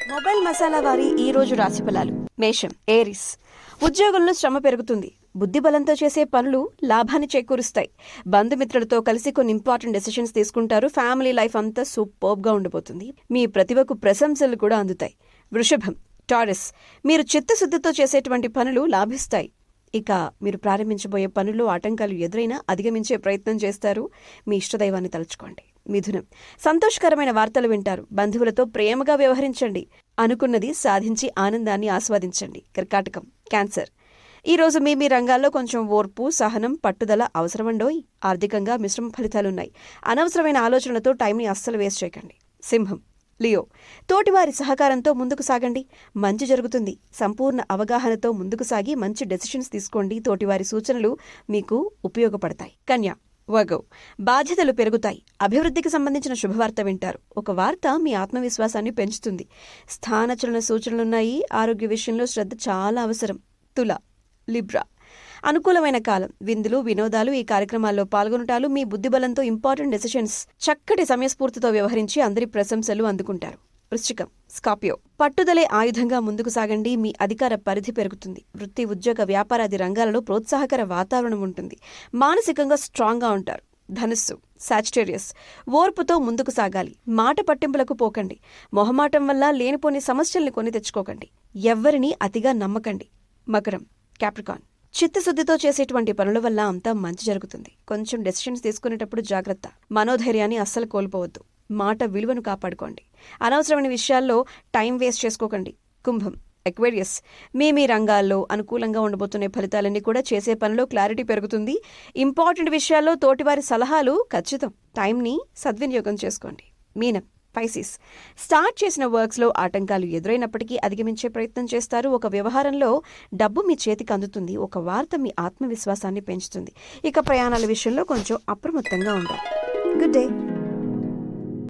Mobile masala వారి ఈ రోజు రాశి ఫలాలు. మేషం, ఏరిస్. ఉద్యోగంలో శ్రమ పెరుగుతుంది. బుద్ధి బలంతో చేసే పనులు లాభాన్ని చేకూరుస్తాయి. బంధుమిత్రులతో కలిసి కొన్ని ఇంపార్టెంట్ డెసిషన్స్ తీసుకుంటారు. ఫ్యామిలీ లైఫ్ అంతా సూపర్బ్గా ఉండబోతుంది. మీ ప్రతిభకు ప్రశంసలు కూడా అందుతాయి. వృషభం, టారస్. మీరు చిత్తశుద్ధితో చేసేటువంటి పనులు లాభిస్తాయి. ఇక మీరు ప్రారంభించబోయే పనుల్లో ఆటంకాలు ఎదురైనా అధిగమించే ప్రయత్నం చేస్తారు. మీ ఇష్టదైవాన్ని తలుచుకోండి. మిథునం, సంతోషకరమైన వార్తలు వింటారు. బంధువులతో ప్రేమగా వ్యవహరించండి. అనుకున్నది సాధించి ఆనందాన్ని ఆస్వాదించండి. కర్కాటకం, క్యాన్సర్. ఈ రోజు మీ రంగాల్లో కొంచెం ఓర్పు, సహనం, పట్టుదల అవసరమండోయ్. ఆర్థికంగా మిశ్రమ ఫలితాలున్నాయి. అనవసరమైన ఆలోచనలతో టైంని అస్సలు వేస్ట్ చేయకండి. సింహం, లియో. తోటివారి సహకారంతో ముందుకు సాగండి. మంచి జరుగుతుంది. సంపూర్ణ అవగాహనతో ముందుకు సాగి మంచి డెసిషన్స్ తీసుకోండి. తోటివారి సూచనలు మీకు ఉపయోగపడతాయి. కన్యా, వర్గో. బాధ్యతలు పెరుగుతాయి. అభివృద్ధికి సంబంధించిన శుభవార్త వింటారు. ఒక వార్త మీ ఆత్మవిశ్వాసాన్ని పెంచుతుంది. స్థానచలన సూచనలున్నాయి. ఆరోగ్య విషయంలో శ్రద్ధ చాలా అవసరం. తుల, లిబ్రా. అనుకూలమైన కాలం. విందులు, వినోదాలు, ఈ కార్యక్రమాల్లో పాల్గొనటాలు. మీ బుద్ధిబలంతో ఇంపార్టెంట్ డెసిషన్స్ చక్కటి సమయస్ఫూర్తితో వ్యవహరించి అందరి ప్రశంసలు అందుకుంటారు. వృశ్చికం, స్కార్పియో. పట్టుదలే ఆయుధంగా ముందుకు సాగండి. మీ అధికార పరిధి పెరుగుతుంది. వృత్తి, ఉద్యోగ, వ్యాపారాది రంగాలలో ప్రోత్సాహకర వాతావరణం ఉంటుంది. మానసికంగా స్ట్రాంగ్గా ఉంటారు. ధనుస్సు, సాజిటేరియస్. ఓర్పుతో ముందుకు సాగాలి. మాట పట్టింపులకు పోకండి. మొహమాటం వల్ల లేనిపోని సమస్యల్ని కొని తెచ్చుకోకండి. ఎవ్వరినీ అతిగా నమ్మకండి. మకరం, క్యాప్రికాన్. చిత్తశుద్ధితో చేసేటువంటి పనుల వల్ల అంతా మంచి జరుగుతుంది. కొంచెం డెసిషన్స్ తీసుకునేటప్పుడు జాగ్రత్త. మనోధైర్యాన్ని అస్సలు కోల్పోవద్దు. మాట విలువను కాపాడుకోండి. అనవసరమైన విషయాల్లో టైం వేస్ట్ చేసుకోకండి. కుంభం, ఎక్వేరియస్. మీ రంగాల్లో అనుకూలంగా ఉండబోతున్న ఫలితాలన్నీ కూడా చేసే పనిలో క్లారిటీ పెరుగుతుంది. ఇంపార్టెంట్ విషయాల్లో తోటివారి సలహాలు ఖచ్చితం. టైంని సద్వినియోగం చేసుకోండి. మీనం, పైసిస్. స్టార్ట్ చేసిన వర్క్స్లో ఆటంకాలు ఎదురైనప్పటికీ అధిగమించే ప్రయత్నం చేస్తారు. ఒక వ్యవహారంలో డబ్బు మీ చేతికి అందుతుంది. ఒక వార్త మీ ఆత్మవిశ్వాసాన్ని పెంచుతుంది. ఇక ప్రయాణాల విషయంలో కొంచెం అప్రమత్తంగా ఉండాలి. Good day.